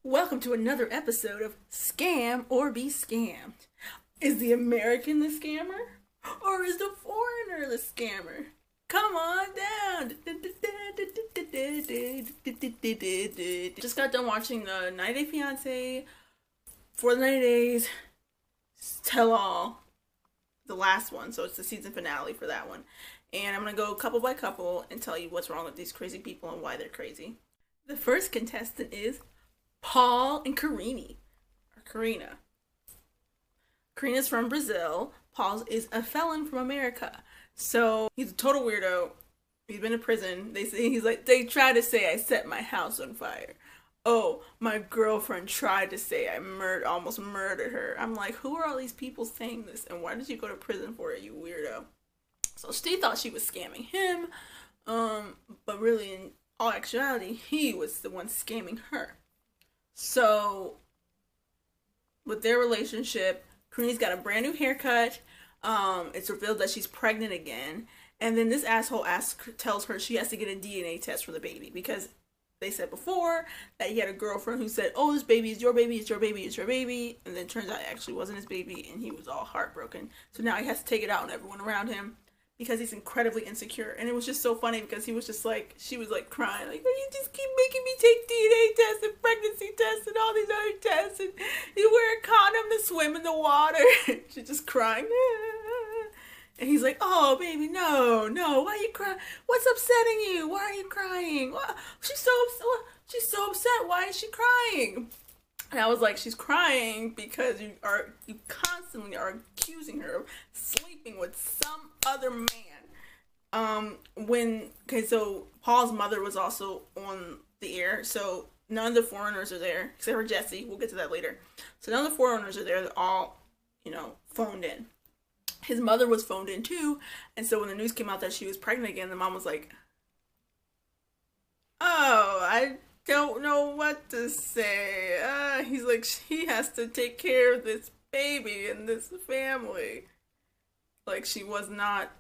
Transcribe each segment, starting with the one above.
Welcome to another episode of Scam or Be Scammed. Is the American the scammer? Or is the foreigner the scammer? Come on down. Just got done watching the 90 Day Fiance for the 90 Days Tell All, the last one. So it's the season finale for that one. And I'm going to go couple by couple and tell you what's wrong with these crazy people and why they're crazy. The first contestant is Paul and Karina. Karina's from Brazil. Paul is a felon from America. So he's a total weirdo. He's been in prison. They try to say I set my house on fire. Oh, my girlfriend tried to say I almost murdered her. I'm like, who are all these people saying this? And why did you go to prison for it, you weirdo? So she thought she was scamming him. But really, in all actuality, he was the one scamming her. So, with their relationship, Karina's got a brand new haircut. It's revealed that she's pregnant again. And then this asshole tells her she has to get a DNA test for the baby. Because they said before that he had a girlfriend who said, oh, this baby is your baby, it's your baby, it's your baby. And then it turns out it actually wasn't his baby. And he was all heartbroken. So now he has to take it out on everyone around him. Because he's incredibly insecure. And it was just so funny because he was just like, she was like crying, like, oh, you just keep making me take DNA tests and pregnancy tests and all these other tests, and you wear a condom to swim in the water. She's just crying. And he's like, oh, baby, no, why are you crying? What's upsetting you? Why are you crying? She's so upset. Why is she crying? And I was like, she's crying because you constantly are accusing her of sleeping with some other man. So Paul's mother was also on the air, so none of the foreigners are there, except for Jesse. We'll get to that later. So none of the foreigners are there. They're all, phoned in. His mother was phoned in too, and so when the news came out that she was pregnant again, the mom was like, oh, I don't know what to say. He's like, she has to take care of this baby and this family. Like, she was not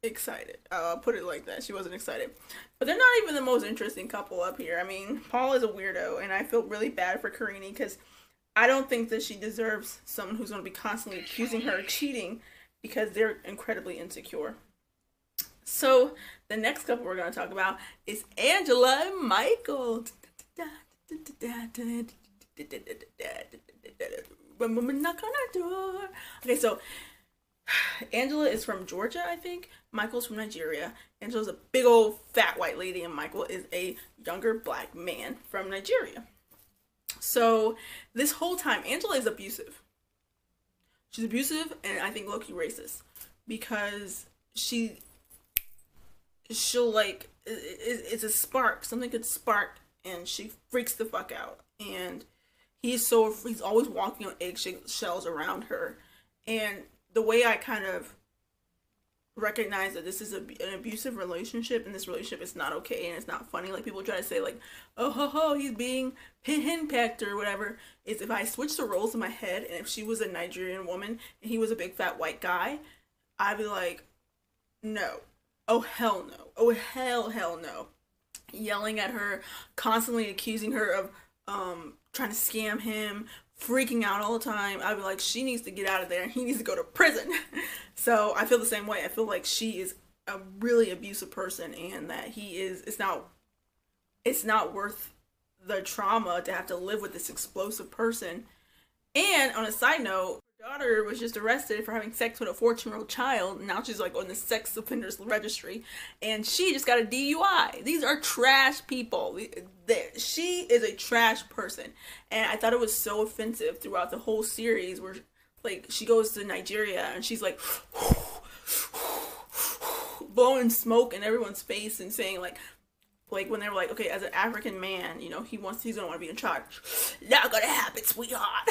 excited. I'll put it like that. She wasn't excited. But they're not even the most interesting couple up here. I mean, Paul is a weirdo, and I feel really bad for Karina because I don't think that she deserves someone who's going to be constantly accusing her of cheating because they're incredibly insecure. So, the next couple we're going to talk about is Angela and Michael. Knock on our door. Okay, so Angela is from Georgia, I think. Michael's from Nigeria. Angela's a big old fat white lady, and Michael is a younger black man from Nigeria. So, this whole time, Angela is abusive. She's abusive, and I think low-key racist. Because she'll like, it's a spark. Something could spark, and she freaks the fuck out. And he's always walking on eggshells around her. And the way I kind of recognize that this is an abusive relationship, and this relationship is not okay, and it's not funny, like people try to say, like, oh, he's being henpecked or whatever, is if I switch the roles in my head, and if she was a Nigerian woman, and he was a big fat white guy, I'd be like, no. Oh, hell no. Oh, hell no. Yelling at her, constantly accusing her of trying to scam him, freaking out all the time. I'd be like, she needs to get out of there and he needs to go to prison. So I feel the same way. I feel like she is a really abusive person, and that it's not worth the trauma to have to live with this explosive person. And on a side note, her daughter was just arrested for having sex with a 14-year-old child. Now she's like on the sex offenders registry, and she just got a DUI. These are trash people. She is a trash person, and I thought it was so offensive throughout the whole series where, like, she goes to Nigeria and she's like blowing smoke in everyone's face and saying like when they were like, okay, as an African man, he's gonna want to be in charge. Not gonna happen, sweetheart.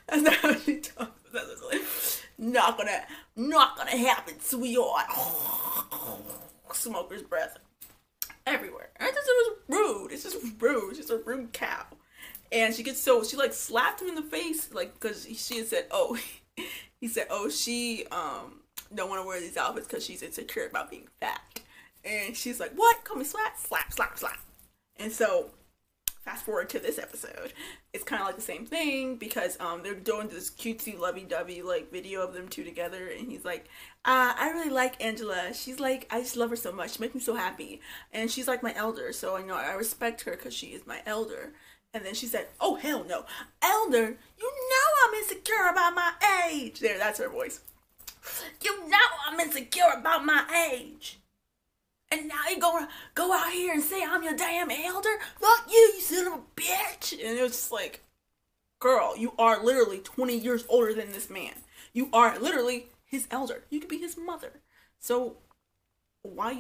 That's not how she talks. That's like, not gonna happen, sweetheart. Smoker's breath everywhere. It was rude. It's just rude. She's a rude cow. And she like slapped him in the face, like, because she had said, oh, he said, oh, she don't want to wear these outfits because she's insecure about being fat. And she's like, what? Call me slap? Slap, slap, slap. And so, fast forward to this episode. It's kind of like the same thing because they're doing this cutesy lovey-dovey like video of them two together, and he's like, I really like Angela. She's like, I just love her so much. She makes me so happy. And she's like my elder, so I respect her because she is my elder. And then she said, oh, hell no. Elder, you know I'm insecure about my age. There, that's her voice. You know I'm insecure about my age. And now you're gonna go out here and say I'm your damn elder? Fuck you, you son of a bitch. And it was just like, girl, you are literally 20 years older than this man. You are literally his elder. You could be his mother. So why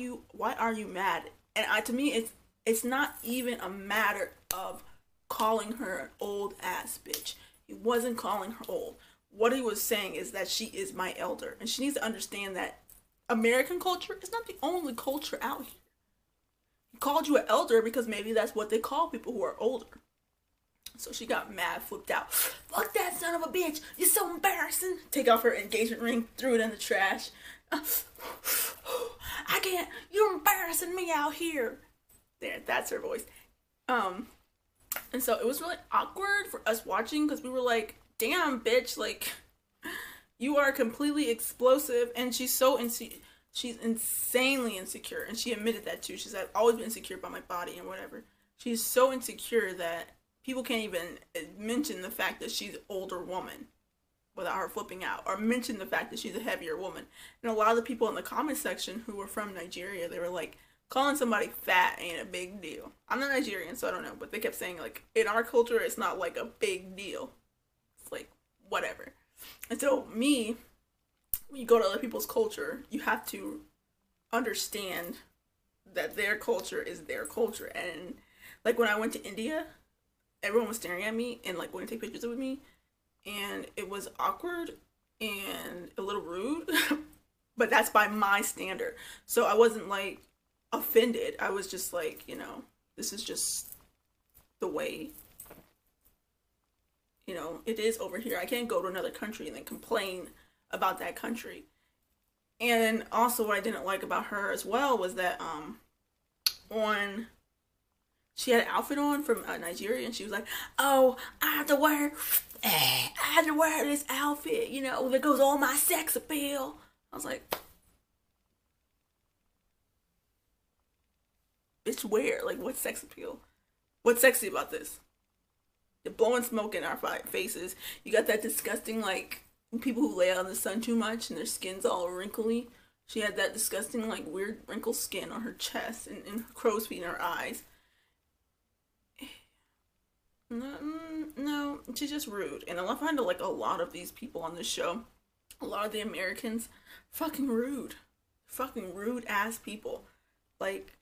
are you mad? And to me, it's not even a matter of calling her an old ass bitch. He wasn't calling her old. What he was saying is that she is my elder, and she needs to understand that American culture is not the only culture out here. He called you an elder because maybe that's what they call people who are older. So she got mad, flipped out. Fuck that son of a bitch. You're so embarrassing. Take off her engagement ring, threw it in the trash. I can't. You're embarrassing me out here. There, that's her voice. And so it was really awkward for us watching because we were like, damn, bitch, like, you are completely explosive. And she's she's insanely insecure. And she admitted that too. She said, I've always been insecure about my body and whatever. She's so insecure that people can't even mention the fact that she's an older woman without her flipping out, or mention the fact that she's a heavier woman. And a lot of the people in the comment section who were from Nigeria, they were like, calling somebody fat ain't a big deal. I'm not Nigerian, so I don't know, but they kept saying, like, in our culture, it's not, like, a big deal. It's, like, whatever. And so, when you go to other people's culture, you have to understand that their culture is their culture. And, like, when I went to India, everyone was staring at me and, like, wanting to take pictures with me, and it was awkward and a little rude, but that's by my standard. So I wasn't, like, offended. I was just like, this is just the way, it is over here. I can't go to another country and then complain about that country. And also what I didn't like about her as well was that she had an outfit on from Nigeria, and she was like, oh, I have to wear this outfit, that goes all my sex appeal. I was like, bitch, where? Like, what's sex appeal? What's sexy about this? You're blowing smoke in our faces. You got that disgusting, like, people who lay out in the sun too much and their skin's all wrinkly. She had that disgusting, like, weird wrinkled skin on her chest and her crow's feet in her eyes. No, she's just rude. And I find like a lot of these people on this show, a lot of the Americans, fucking rude ass people. Like,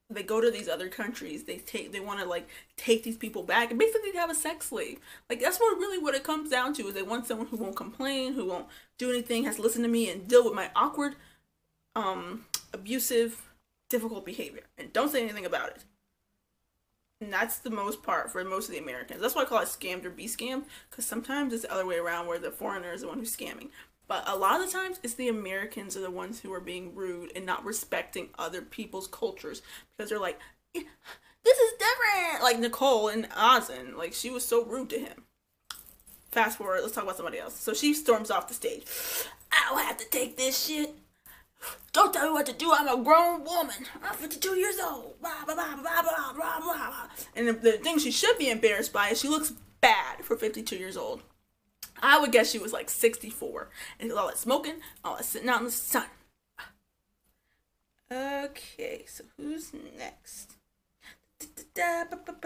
they go to these other countries, they want to like take these people back and basically have a sex slave. Like, that's what it comes down to, is they want someone who won't complain, who won't do anything, has to listen to me and deal with my awkward, abusive, difficult behavior and don't say anything about it. And that's the most part for most of the Americans. That's why I call it scammed or be scammed, because sometimes it's the other way around where the foreigner is the one who's scamming. But a lot of the times, it's the Americans are the ones who are being rude and not respecting other people's cultures, because they're like, this is different. Like Nicole and Ozen, like, she was so rude to him. Fast forward, let's talk about somebody else. So she storms off the stage. I don't have to take this shit. Don't tell me what to do. I'm a grown woman. I'm 52 years old. Blah, blah, blah, blah, blah, blah, blah. And the thing she should be embarrassed by is she looks bad for 52 years old. I would guess she was like 64. And all that smoking, all that sitting out in the sun. Okay, so who's next? Scam up be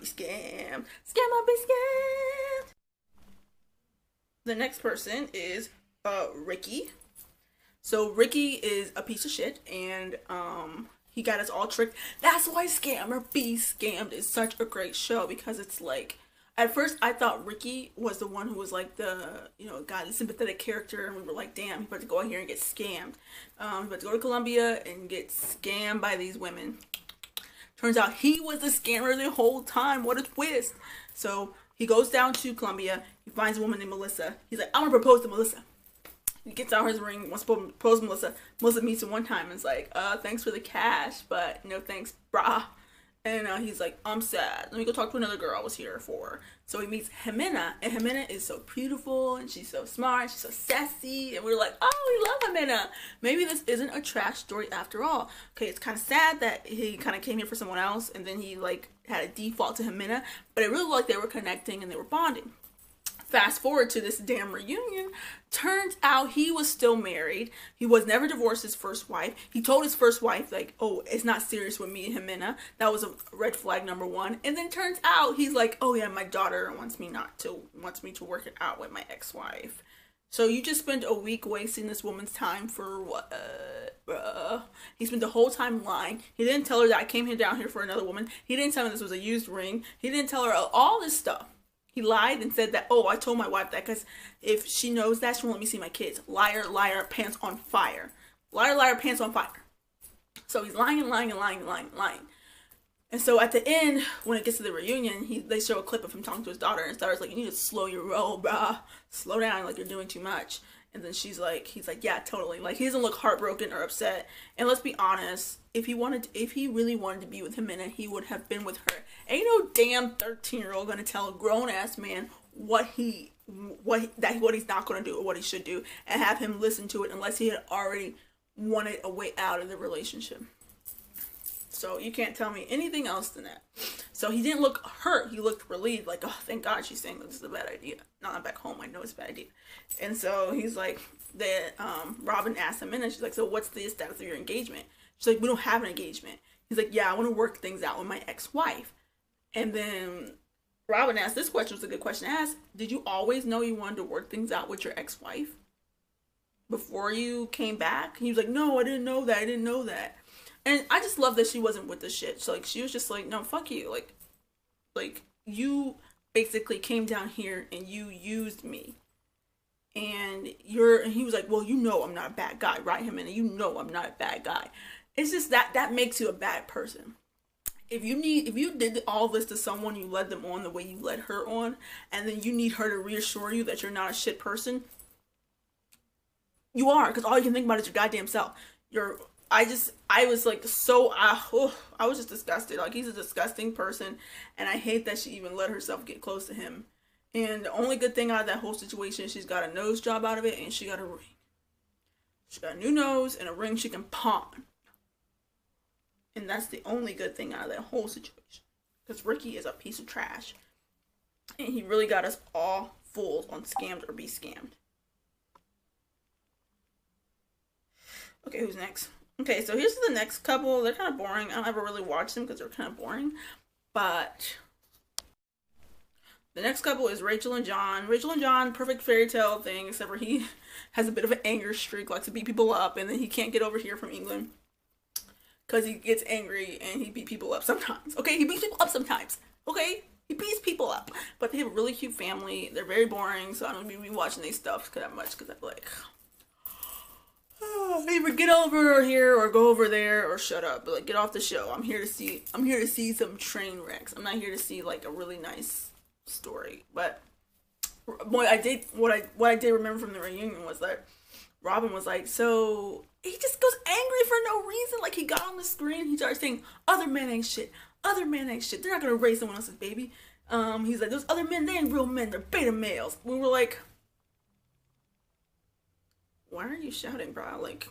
scam. Scam up be scam. The next person is Ricky. So Ricky is a piece of shit, and he got us all tricked. That's why Scam or Be Scammed is such a great show, because it's like, at first I thought Ricky was the one who was like the, guy, the sympathetic character, and we were like, damn, he's about to go out here and get scammed. He's about to go to Colombia and get scammed by these women. Turns out he was the scammer the whole time. What a twist. So he goes down to Colombia, he finds a woman named Melissa. He's like, I want to propose to Melissa. He gets out his ring, wants to propose Melissa. Melissa meets him one time and is like, thanks for the cash, but no thanks, brah. And he's like, I'm sad. Let me go talk to another girl I was here for. So he meets Jimena, and Jimena is so beautiful, and she's so smart, she's so sassy, and we're like, oh, we love Jimena. Maybe this isn't a trash story after all. Okay, it's kind of sad that he kind of came here for someone else, and then he, like, had a default to Jimena, but it really looked like they were connecting and they were bonding. Fast forward to this damn reunion. Turns out he was still married. He was never divorced his first wife. He told his first wife, like, oh, it's not serious with me and Jimena. That was a red flag number one. And then turns out he's like, oh yeah, my daughter wants me to work it out with my ex-wife. So you just spent a week wasting this woman's time for what? He spent the whole time lying. He didn't tell her that I came down here for another woman. He didn't tell her this was a used ring. He didn't tell her all this stuff. He lied and said that, oh, I told my wife that because if she knows that, she won't let me see my kids. Liar, liar, pants on fire. Liar, liar, pants on fire. So he's lying and lying and lying and lying and lying. And so at the end, when it gets to the reunion, they show a clip of him talking to his daughter, and his daughter's like, you need to slow your roll, brah. Slow down, like you're doing too much. And then he's like, yeah, totally. Like, he doesn't look heartbroken or upset. And let's be honest, if he really wanted to be with Jimena, he would have been with her. Ain't no damn 13-year-old gonna tell a grown-ass man what he's not gonna do or what he should do and have him listen to it unless he had already wanted a way out of the relationship. So you can't tell me anything else than that. So he didn't look hurt. He looked relieved, like, oh, thank God she's saying this is a bad idea. Not I'm back home. I know it's a bad idea. And so he's like, Robin asked him, and she's like, so what's the status of your engagement? She's like, we don't have an engagement. He's like, yeah, I want to work things out with my ex-wife. And then Robin asked, this question was a good question to ask. Did you always know you wanted to work things out with your ex-wife before you came back? He was like, no, I didn't know that. And I just love that she wasn't with the shit. So, like, she was just like, no, fuck you. Like you basically came down here and you used me. And he was like, well, you know I'm not a bad guy, right, Jimena? You know I'm not a bad guy. It's just that makes you a bad person. If you did all this to someone, you led them on the way you led her on, and then you need her to reassure you that you're not a shit person, you are, because all you can think about is your goddamn self. I was like I was just disgusted. Like, he's a disgusting person, and I hate that she even let herself get close to him. And the only good thing out of that whole situation is she's got a nose job out of it, and she got a ring. She got a new nose and a ring she can pawn. And that's the only good thing out of that whole situation. Because Ricky is a piece of trash. And he really got us all fooled on Scammed or Be Scammed. Okay, who's next? Okay, so here's the next couple. They're kind of boring. I don't ever really watch them because they're kind of boring. But the next couple is Rachel and John. Rachel and John, perfect fairy tale thing, except for he has a bit of an anger streak, likes to beat people up, and then he can't get over here from England because he gets angry and he beat people up sometimes. Okay, he beats people up sometimes. Okay, he beats people up. But they have a really cute family. They're very boring, so I don't be watching their stuff that much because I'm like, either get over here or go over there or shut up. But like, get off the show. I'm here to see some train wrecks. I'm not here to see like a really nice story. But what I did remember from the reunion was that Robin was like, so he just goes angry for no reason. Like, he got on the screen, he started saying, other men ain't shit. Other men ain't shit. They're not gonna raise someone else's baby. He's like, those other men, they ain't real men. They're beta males. We were like, why are you shouting, bro? Like,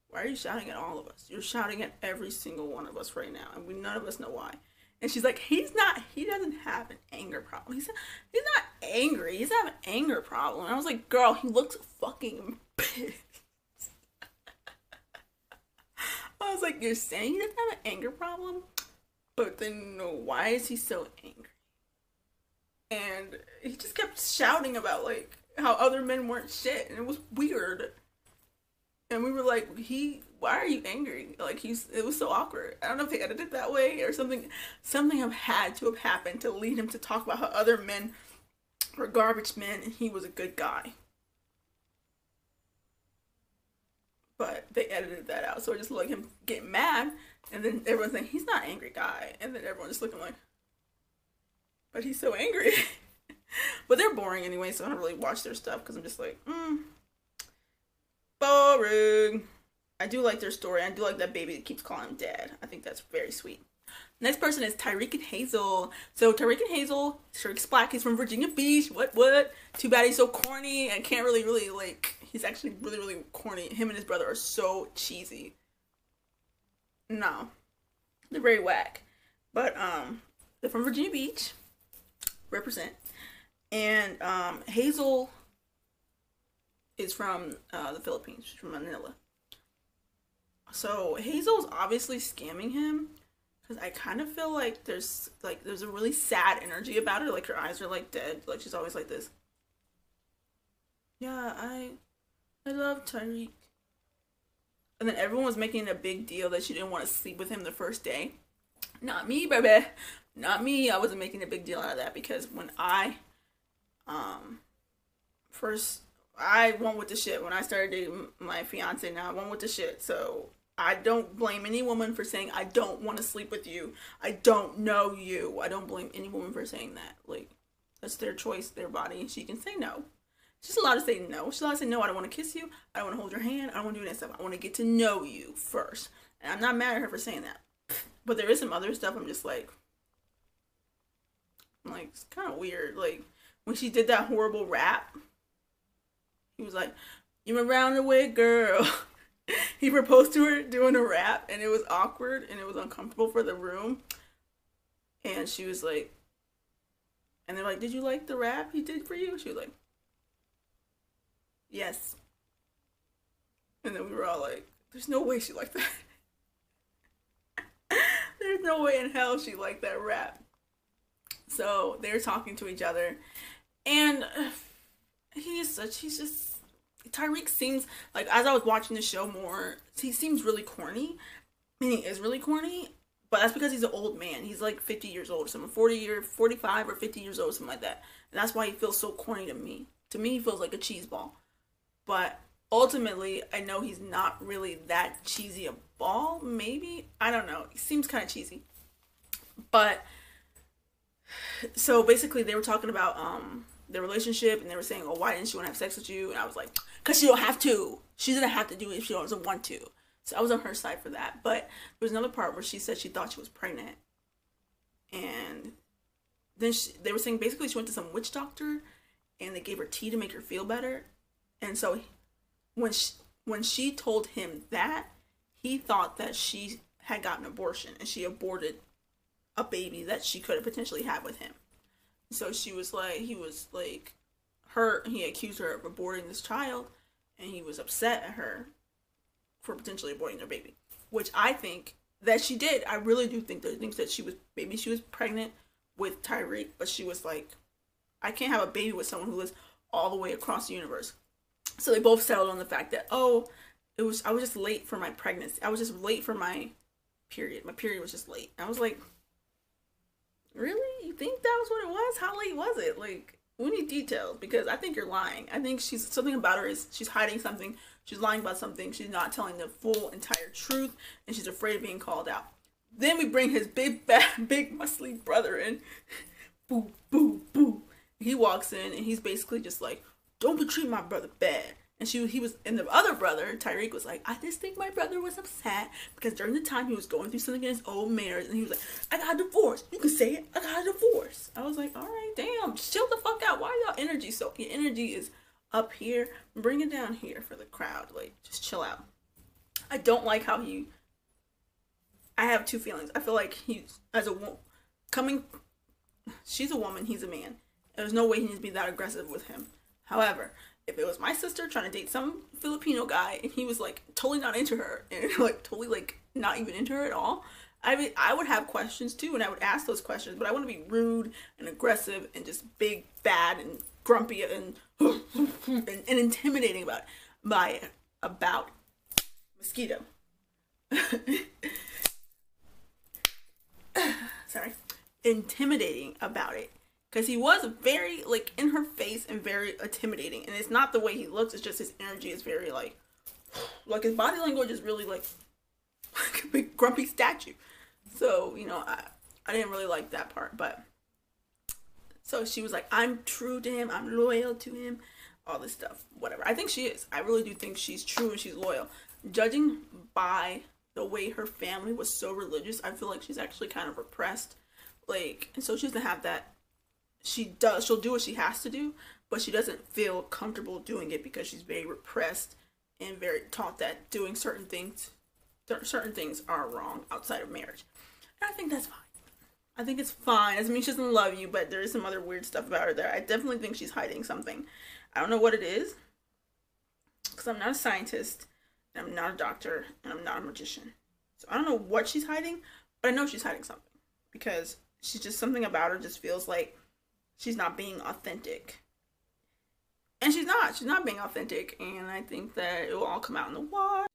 why are you shouting at all of us? You're shouting at every single one of us right now, and none of us know why. And she's like, he doesn't have an anger problem. He's not angry. He's not an anger problem. And I was like, girl, he looks fucking pissed. I was like, you're saying he doesn't have an anger problem? But then why is he so angry? And he just kept shouting about, like, how other men weren't shit. And it was weird. And we were like, why are you angry? Like, it was so awkward. I don't know if they edited it that way or something. Something had to have happened to lead him to talk about how other men were garbage men and he was a good guy. But they edited that out. So I just looked like him getting mad. And then everyone's saying, he's not an angry guy. And then everyone's just looking like, but he's so angry. But they're boring anyway, so I don't really watch their stuff because I'm just like, boring. I do like their story. I do like that baby that keeps calling him dad. I think that's very sweet. Next person is Tyreek and Hazel. So Tyreek and Hazel, Tyreek's black. He's from Virginia Beach. What? Too bad he's so corny and can't really like. He's actually really corny. Him and his brother are so cheesy. No, they're very whack. But they're from Virginia Beach. Represent. And Hazel is from the Philippines. She's from Manila. So Hazel's obviously scamming him. Because I kind of feel like there's a really sad energy about her. Like her eyes are like dead. Like she's always like this. Yeah, I love Tyreek. And then everyone was making a big deal that she didn't want to sleep with him the first day. Not me, baby. Not me. I wasn't making a big deal out of that because when I went with the shit. When I started dating my fiance, now I went with the shit. So I don't blame any woman for saying, I don't want to sleep with you. I don't know you. I don't blame any woman for saying that. Like, that's their choice, their body. She can say no. She's allowed to say no. She's allowed to say, no, I don't want to kiss you. I don't want to hold your hand. I don't want to do that stuff. I want to get to know you first. And I'm not mad at her for saying that. But there is some other stuff I'm just like, it's kind of weird. Like, when she did that horrible rap, he was like, you're around the way, girl. He proposed to her doing a rap, and it was awkward, and it was uncomfortable for the room. And she was like, and they're like, did you like the rap he did for you? She was like, yes. And then we were all like, there's no way she liked that. There's no way in hell she liked that rap. So they're talking to each other, and he's just, Tyreek seems like, as I was watching the show more, he seems really corny. I mean, he is really corny, but that's because he's an old man. He's like 50 years old, something 45 or 50 years old, something like that. And that's why he feels so corny to me. To me, he feels like a cheese ball. But ultimately, I know he's not really that cheesy a ball. Maybe, I don't know. He seems kind of cheesy. But so basically, they were talking about their relationship, and they were saying, oh, why didn't she want to have sex with you? And I was like, because she don't have to. She doesn't have to do it if she doesn't want to. So I was on her side for that. But there was another part where she said she thought she was pregnant. And then they were saying basically she went to some witch doctor, and they gave her tea to make her feel better. And so when she told him that, he thought that she had gotten an abortion, and she aborted a baby that she could have potentially had with him. So he accused her of aborting this child, and he was upset at her for potentially aborting their baby, which I think that she did. I really do think that she was pregnant with Tyreek, but she was like, I can't have a baby with someone who lives all the way across the universe. So they both settled on the fact that, I was just late for my pregnancy. I was just late for my period. My period was just late. And I was like, really? You think that was what it was? How late was it? Like, we need details, because I think you're lying. I think something about her is she's hiding something. She's lying about something. She's not telling the full, entire truth, and she's afraid of being called out. Then we bring his big, muscly brother in. Boo, boo, boo. He walks in, and he's basically just like, don't betray my brother bad. And and the other brother, Tyreek, was like, I just think my brother was upset because during the time he was going through something in his old marriage, and he was like, I got a divorce. You can say it. I got a divorce. I was like, all right, damn, chill the fuck out. Why y'all energy so? Your energy is up here. Bring it down here for the crowd. Like, just chill out. I don't like how I have two feelings. I feel like she's a woman, he's a man. There's no way he needs to be that aggressive with him. However, if it was my sister trying to date some Filipino guy and he was like totally not into her and like totally like not even into her at all, I would have questions too, and I would ask those questions, but I want to be rude and aggressive and just big, bad, and grumpy and and intimidating about mosquito. Sorry. Intimidating about it. Because he was very, like, in her face and very intimidating. And it's not the way he looks, it's just his energy is very, like his body language is really, like a big grumpy statue. So, I didn't really like that part. But, so she was like, I'm true to him, I'm loyal to him. all this stuff, whatever. I think she is. I really do think she's true and she's loyal. Judging by the way her family was so religious, I feel like she's actually kind of repressed. Like, and so she doesn't have that. She'll do what she has to do, but she doesn't feel comfortable doing it because she's very repressed and very taught that doing certain things are wrong outside of marriage. And I think that's fine. I think it's fine. Doesn't mean she doesn't love you, but there is some other weird stuff about her there. I definitely think she's hiding something. I don't know what it is, because I'm not a scientist, and I'm not a doctor, and I'm not a magician. So I don't know what she's hiding, but I know she's hiding something. Because she's just, something about her just feels like she's not being authentic. And she's not being authentic, and I think that it will all come out in the wash.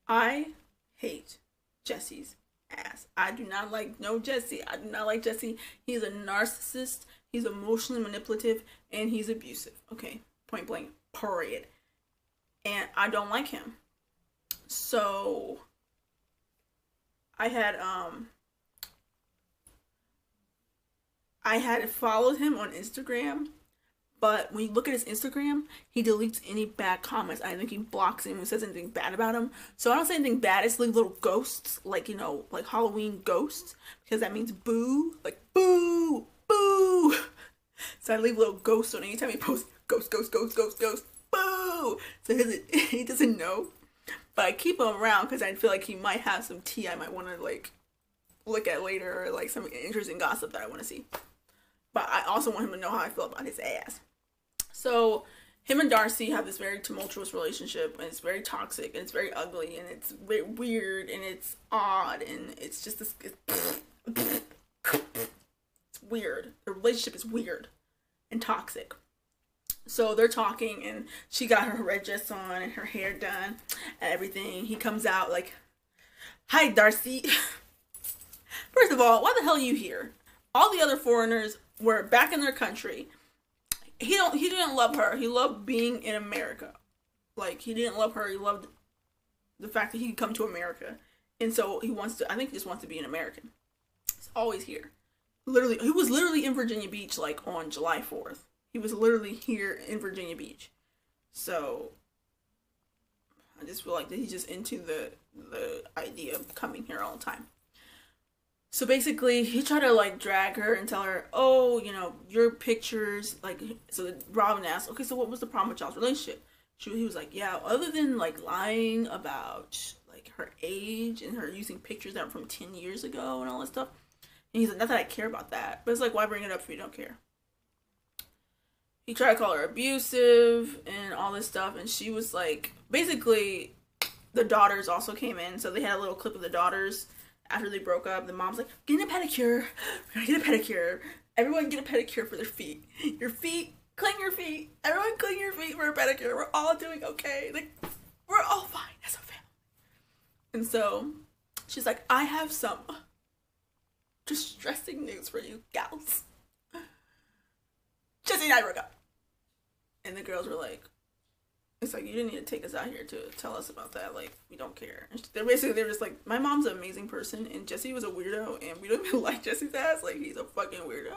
I hate Jesse's ass. I do not like Jesse. I do not like Jesse. He's a narcissist. He's emotionally manipulative, and he's abusive. Okay, point blank, period. And I don't like him. So I had followed him on Instagram, but when you look at his Instagram, he deletes any bad comments. I think he blocks him and says anything bad about him. So I don't say anything bad. It's like little ghosts, like, like Halloween ghosts, because that means boo, like boo, boo. So I leave little ghosts on anytime he posts ghost, ghost, ghost, ghost, ghost, boo. So he doesn't know, but I keep him around because I feel like he might have some tea I might want to like look at later, or like some interesting gossip that I want to see. But I also want him to know how I feel about his ass. So him and Darcy have this very tumultuous relationship, and it's very toxic, and it's very ugly, and it's very weird, and it's odd, and it's just this. It's weird. The relationship is weird and toxic. So they're talking, and she got her red dress on and her hair done and everything. He comes out like, "Hi, Darcy." First of all, why the hell are you here? All the other foreigners were back in their country. He didn't love her. He loved being in America. Like, he didn't love her. He loved the fact that he could come to America. And so I think he just wants to be an American. He's always here. He was literally in Virginia Beach, like, on July 4th. He was literally here in Virginia Beach. So I just feel like that he's just into the idea of coming here all the time. So basically, he tried to, like, drag her and tell her, oh, your pictures, like, so Robin asked, okay, so what was the problem with y'all's relationship? He was like, yeah, other than, like, lying about, like, her age and her using pictures that were from 10 years ago and all that stuff. And he's like, not that I care about that. But it's like, why bring it up if you don't care? He tried to call her abusive and all this stuff, and she was like, basically, the daughters also came in, so they had a little clip of the daughters. After they broke up, the mom's like, get a pedicure. We're gonna get a pedicure. Everyone get a pedicure for their feet. Your feet, clean your feet. Everyone clean your feet for a pedicure. We're all doing okay. Like, we're all fine as a family. And so she's like, I have some distressing news for you gals. Jesse and I broke up. And the girls were like, it's like, you didn't need to take us out here to tell us about that. Like, we don't care. They're just like, my mom's an amazing person, and Jesse was a weirdo, and we don't even like Jesse's ass. Like, he's a fucking weirdo.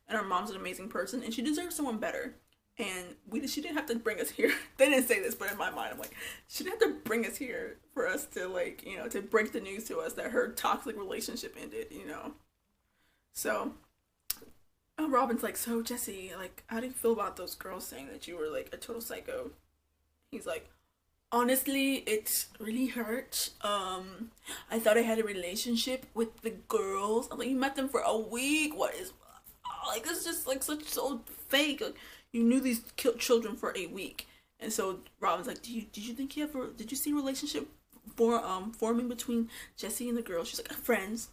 And our mom's an amazing person, and she deserves someone better. And she didn't have to bring us here. They didn't say this, but in my mind, I'm like, she didn't have to bring us here for us to, like, to break the news to us that her toxic relationship ended, So, Robin's like, so, Jesse, like, how do you feel about those girls saying that you were, like, a total psycho? He's like, honestly, it really hurt. I thought I had a relationship with the girls. I'm like, you met them for a week. What is, like, it's just, like, so fake. Like, you knew these children for a week. And so Robin's like, did you think did you see a relationship forming between Jesse and the girls? She's like, friends.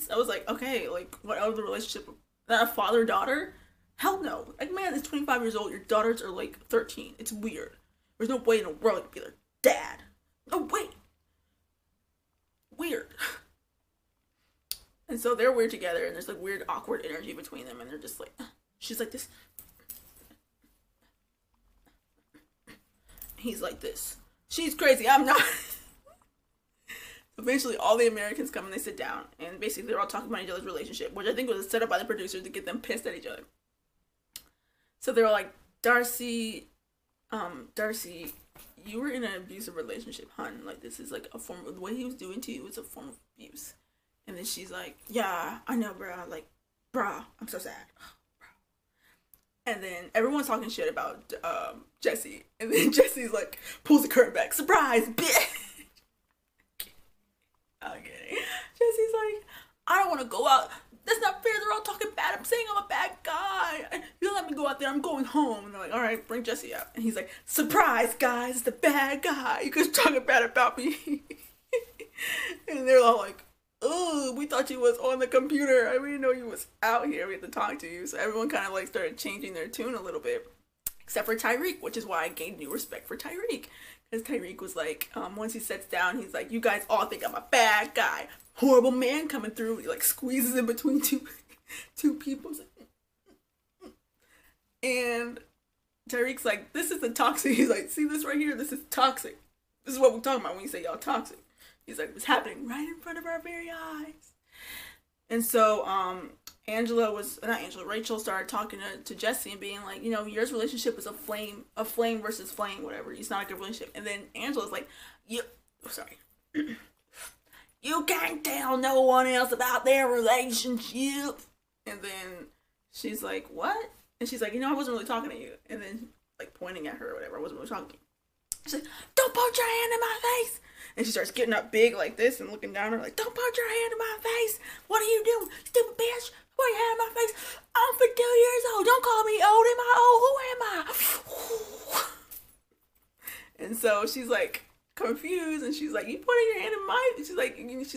I was like, okay, like, what other relationship? That a father-daughter? Hell no. Like, man is 25 years old. Your daughters are, like, 13. It's weird. There's no way in the world you could be their dad. No way. Weird. And so they're weird together, and there's, like, weird, awkward energy between them, and they're just like, she's like this. He's like this. She's crazy. I'm not. eventually all the Americans come and they sit down, and basically they're all talking about each other's relationship, which I think was set up by the producers to get them pissed at each other. So they were like, Darcy, you were in an abusive relationship, hun. Like, this is like a form of, the way he was doing to you was a form of abuse. And then she's like, yeah, I know, bro. Like, bro, I'm so sad. And then everyone's talking shit about Jesse. And then Jesse's like, pulls the curtain back. Surprise, bitch! Okay. Jesse's like, I don't want to go out. That's not fair. They're all talking bad. I'm saying I'm a bad guy. You don't let me go out there. I'm going home. And they're like, all right, bring Jesse out. And he's like, surprise, guys. It's the bad guy. You guys talking bad about me. And they're all like, oh, we thought you was on the computer. I didn't know you was out here. We had to talk to you. So everyone kind of like started changing their tune a little bit. Except for Tyreek, which is why I gained new respect for Tyreek. Because Tyreek was like, once he sits down, he's like, you guys all think I'm a bad guy. Horrible man coming through. He like squeezes in between two people. And Tyreek's like, this is the toxic. He's like, see this right here? This is toxic. This is what we're talking about when you say y'all toxic. He's like, it's happening right in front of our very eyes. And so, Rachel started talking to Jesse and being like, you know, your relationship is a flame versus flame, whatever. It's not a good relationship. And then Angela's like, you can't tell no one else about their relationship. And then she's like, what? And she's like, you know, I wasn't really talking to you. And then, like, pointing at her or whatever, I wasn't really talking to you. She's like, don't put your hand in my face. And she starts getting up big like this and looking down at her like, don't put your hand in my face. What are you doing, stupid bitch? Put your hand in my face. I'm 52 years old. Don't call me old. Am I old? Who am I? And so she's like confused, and she's like, you putting your hand in my... She's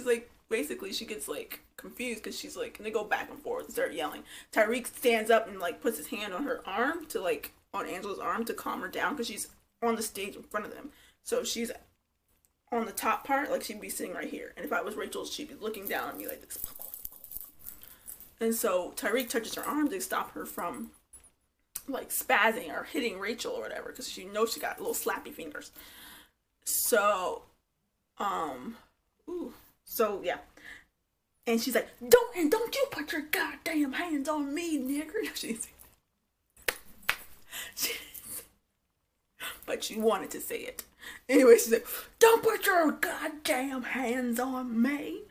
like, basically she gets like confused because she's like, and they go back and forth and start yelling. Tyreek stands up and like puts his hand on her arm to like, on Angela's arm to calm her down because she's on the stage in front of them. So she's on the top part, like she'd be sitting right here. And if I was Rachel, she'd be looking down at me like this. And so Tyreek touches her arm to stop her from like spazzing or hitting Rachel or whatever, because she knows she got little slappy fingers. So, yeah. And she's like, don't you put your goddamn hands on me, nigger. But she wanted to say it. Anyway, she's like, don't put your goddamn hands on me.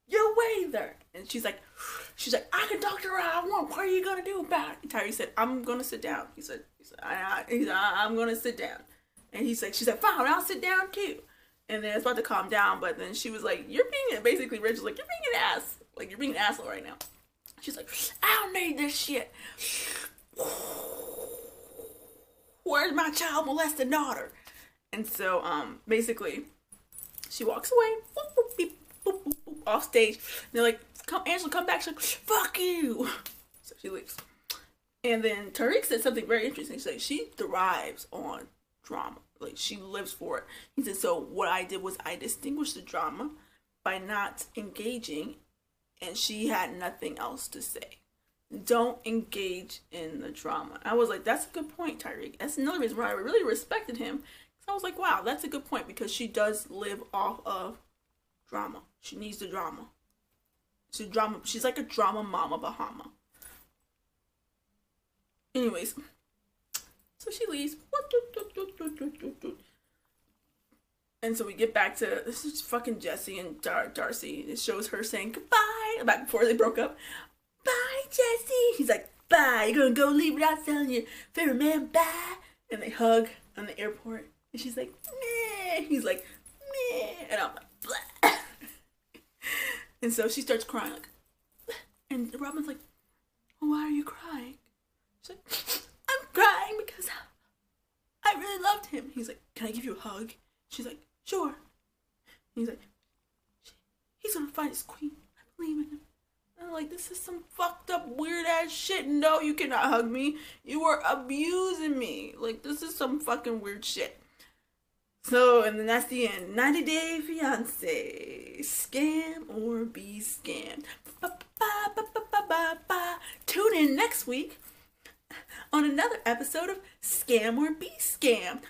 You either. And she's like, I can talk to her how I want. What are you gonna do about it? And Tyree said, I'm gonna sit down. He said, I'm gonna sit down. And she's like, fine, I'll sit down too. And then it's about to calm down, but then she was like, basically Rachel's like, you're being an ass. Like, you're being an asshole right now. She's like, I don't need this shit. Where's my child molested daughter? And so, basically, she walks away, boop, boop, beep, boop, boop, boop, off stage. And they're like, Angela, come back. She's like, fuck you. So she leaves. And then Tariq said something very interesting. She's like, she thrives on drama. Like, she lives for it. He said, so what I did was I distinguished the drama by not engaging, and she had nothing else to say. Don't engage in the drama. I was like, that's a good point, Tyreek. That's another reason why I really respected him. Because I was like, wow, that's a good point, because she does live off of drama. She needs the drama. She's like a drama mama Bahama. Anyways, so she leaves. And so we get back to, this is fucking Jesse and Darcy. It shows her saying goodbye, back before they broke up. Bye, Jesse. He's like, bye. You're gonna go leave without telling your favorite man bye. And they hug on the airport. And she's like, meh. He's like, meh. And I'm like, blah. And so she starts crying, like, bleh. And Robin's like, well, why are you crying? She's like, I'm crying because I really loved him. He's like, can I give you a hug? She's like, sure. And he's like, he's gonna find his queen. I believe in him. And I'm like, this is some fucked up weird ass shit. No, you cannot hug me. You were abusing me. Like, this is some fucking weird shit. So, and then that's the end. 90 Day Fiance. Scam or be scammed. Tune in next week on another episode of Scam or Be Scammed.